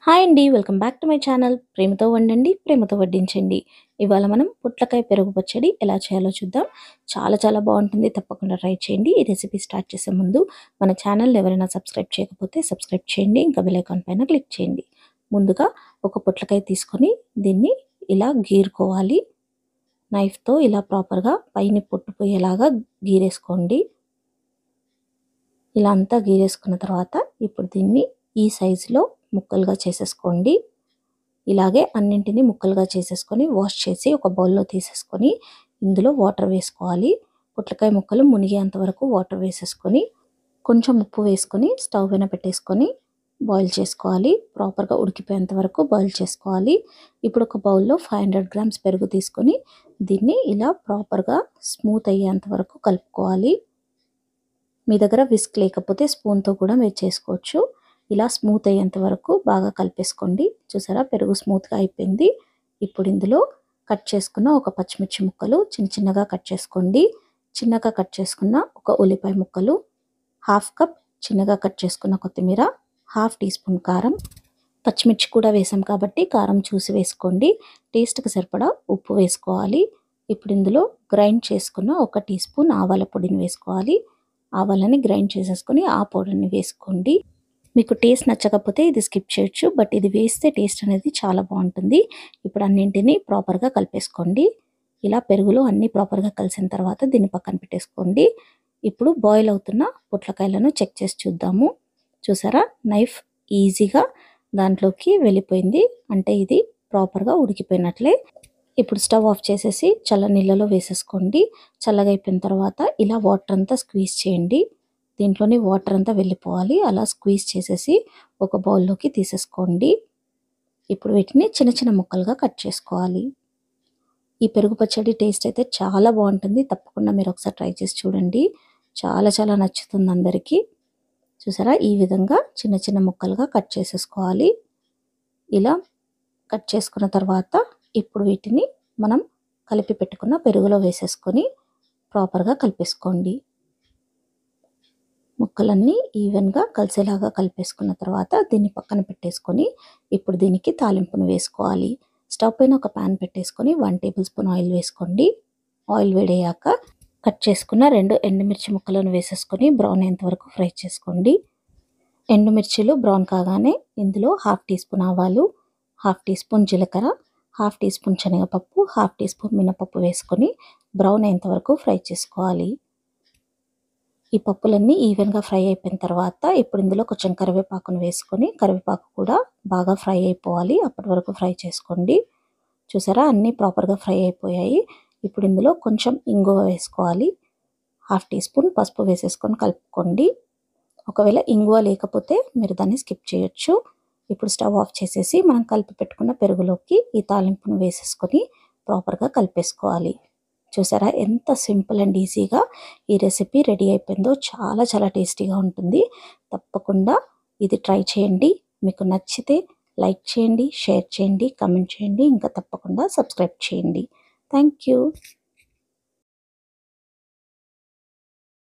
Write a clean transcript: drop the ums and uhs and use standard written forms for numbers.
Hi అండి. Welcome back to my channel. ప్రేమతో వండండి, ప్రేమతో వడ్డించండి. ఇవాళ మనం పొట్లకాయ పెరుగు పచ్చడి ఎలా చేయాలో చూద్దాం. చాలా చాలా బాగుంటుంది. తప్పకుండా ట్రై చేయండి. ఈ రెసిపీ స్టార్ట్ చేసే ముందు మన ఛానల్ని ఎవరైనా సబ్స్క్రైబ్ చేయకపోతే సబ్స్క్రైబ్ చేయండి. ఇంకా బెల్ ఐకాన్ పైన క్లిక్ చేయండి. ముందుగా ఒక పొట్లకాయ తీసుకొని దీన్ని ఇలా గీరుకోవాలి. నైఫ్తో ఇలా ప్రాపర్గా పైన పొట్టు పోయేలాగా గీరేసుకోండి. ఇలా అంతా గీరేసుకున్న తర్వాత ఇప్పుడు దీన్ని ఈ సైజులో ముక్కలుగా చేసేసుకోండి. ఇలాగే అన్నింటినీ ముక్కలుగా చేసేసుకొని వాష్ చేసి ఒక బౌల్లో తీసేసుకొని ఇందులో వాటర్ వేసుకోవాలి. పొట్లకాయ ముక్కలు మునిగేంత వరకు వాటర్ వేసేసుకొని కొంచెం ఉప్పు వేసుకొని స్టవ్ పైన పెట్టేసుకొని బాయిల్ చేసుకోవాలి. ప్రాపర్గా ఉడికిపోయేంత వరకు బాయిల్ చేసుకోవాలి. ఇప్పుడు ఒక బౌల్లో 500 గ్రామ్స్ పెరుగు తీసుకొని దీన్ని ఇలా ప్రాపర్గా స్మూత్ అయ్యేంత వరకు కలుపుకోవాలి. మీ దగ్గర విస్క్ లేకపోతే స్పూన్తో కూడా మీరు చేసుకోవచ్చు. ఇలా స్మూత్ అయ్యేంత వరకు బాగా కలిపేసుకోండి. చూసారా, పెరుగు స్మూత్గా అయిపోయింది. ఇప్పుడు ఇందులో కట్ చేసుకున్న ఒక పచ్చిమిర్చి ముక్కలు చిన్న చిన్నగా కట్ చేసుకోండి. చిన్నగా కట్ చేసుకున్న ఒక ఉల్లిపాయ ముక్కలు, హాఫ్ కప్ చిన్నగా కట్ చేసుకున్న కొత్తిమీర, హాఫ్ టీ స్పూన్ కారం. పచ్చిమిర్చి కూడా వేసాం కాబట్టి కారం చూసి వేసుకోండి. టేస్ట్కి సరిపడా ఉప్పు వేసుకోవాలి. ఇప్పుడు ఇందులో గ్రైండ్ చేసుకున్న ఒక టీ స్పూన్ ఆవాల పొడిని వేసుకోవాలి. ఆవాలని గ్రైండ్ చేసేసుకొని ఆ పొడిని వేసుకోండి. మీకు టేస్ట్ నచ్చకపోతే ఇది స్కిప్ చేయొచ్చు, బట్ ఇది వేస్తే టేస్ట్ అనేది చాలా బాగుంటుంది. ఇప్పుడు అన్నింటినీ ప్రాపర్గా కలిపేసుకోండి. ఇలా పెరుగులో అన్నీ ప్రాపర్గా కలిసిన తర్వాత దీన్ని పక్కన పెట్టేసుకోండి. ఇప్పుడు బాయిల్ అవుతున్న పొట్లకాయలను చెక్ చేసి చూద్దాము. చూసారా, నైఫ్ ఈజీగా దాంట్లోకి వెళ్ళిపోయింది. అంటే ఇది ప్రాపర్గా ఉడికిపోయినట్లే. ఇప్పుడు స్టవ్ ఆఫ్ చేసేసి చల్ల నీళ్ళలో వేసేసుకోండి. చల్లగా అయిపోయిన తర్వాత ఇలా వాటర్ అంతా స్క్వీజ్ చేయండి. దీంట్లోని వాటర్ అంతా వెళ్ళిపోవాలి. అలా స్క్వీజ్ చేసేసి ఒక బౌల్లోకి తీసేసుకోండి. ఇప్పుడు వీటిని చిన్న చిన్న ముక్కలుగా కట్ చేసుకోవాలి. ఈ పెరుగు పచ్చడి టేస్ట్ అయితే చాలా బాగుంటుంది. తప్పకుండా మీరు ఒకసారి ట్రై చేసి చూడండి. చాలా చాలా నచ్చుతుంది అందరికీ. చూసారా, ఈ విధంగా చిన్న చిన్న ముక్కలుగా కట్ చేసేసుకోవాలి. ఇలా కట్ చేసుకున్న తర్వాత ఇప్పుడు వీటిని మనం కలిపి పెట్టుకున్న పెరుగులో వేసేసుకొని ప్రాపర్గా కలిపేసుకోండి. ముక్కలన్నీ ఈవెన్గా కలిసేలాగా కలిపేసుకున్న తర్వాత దీన్ని పక్కన పెట్టేసుకొని ఇప్పుడు దీనికి తాలింపును వేసుకోవాలి. స్టవ్ పైన ఒక ప్యాన్ పెట్టేసుకొని 1 టేబుల్ స్పూన్ ఆయిల్ వేసుకోండి. ఆయిల్ వేడయ్యాక కట్ చేసుకున్న 2 ఎండుమిర్చి ముక్కలను వేసేసుకొని బ్రౌన్ అయ్యేంత వరకు ఫ్రై చేసుకోండి. ఎండుమిర్చిలు బ్రౌన్ కాగానే ఇందులో హాఫ్ టీ స్పూన్ ఆవాలు, హాఫ్ టీ స్పూన్ జీలకర్ర, హాఫ్ టీ స్పూన్ శనగపప్పు, హాఫ్ టీ స్పూన్ మినపప్పు వేసుకొని బ్రౌన్ అయ్యేంత వరకు ఫ్రై చేసుకోవాలి. ఈ పప్పులన్నీ ఈవెన్గా ఫ్రై అయిపోయిన తర్వాత ఇప్పుడు ఇందులో కొంచెం కరివేపాకును వేసుకొని కరివేపాకు కూడా బాగా ఫ్రై అయిపోవాలి. అప్పటి వరకు ఫ్రై చేసుకోండి. చూసారా, అన్నీ ప్రాపర్గా ఫ్రై అయిపోయాయి. ఇప్పుడు ఇందులో కొంచెం ఇంగువ వేసుకోవాలి. హాఫ్ టీ స్పూన్ పసుపు వేసేసుకొని కలుపుకోండి. ఒకవేళ ఇంగువ లేకపోతే మీరు దాన్ని స్కిప్ చేయొచ్చు. ఇప్పుడు స్టవ్ ఆఫ్ చేసేసి మనం కలిపి పెట్టుకున్న పెరుగులోకి ఈ తాలింపును వేసేసుకొని ప్రాపర్గా కలిపేసుకోవాలి. చూసారా, ఎంత సింపుల్ అండ్ ఈజీగా ఈ రెసిపీ రెడీ అయిపోయిందో. చాలా చాలా టేస్టీగా ఉంటుంది. తప్పకుండా ఇది ట్రై చేయండి. మీకు నచ్చితే లైక్ చేయండి, షేర్ చేయండి, కమెంట్ చేయండి, ఇంకా తప్పకుండా సబ్స్క్రైబ్ చేయండి. Thank you.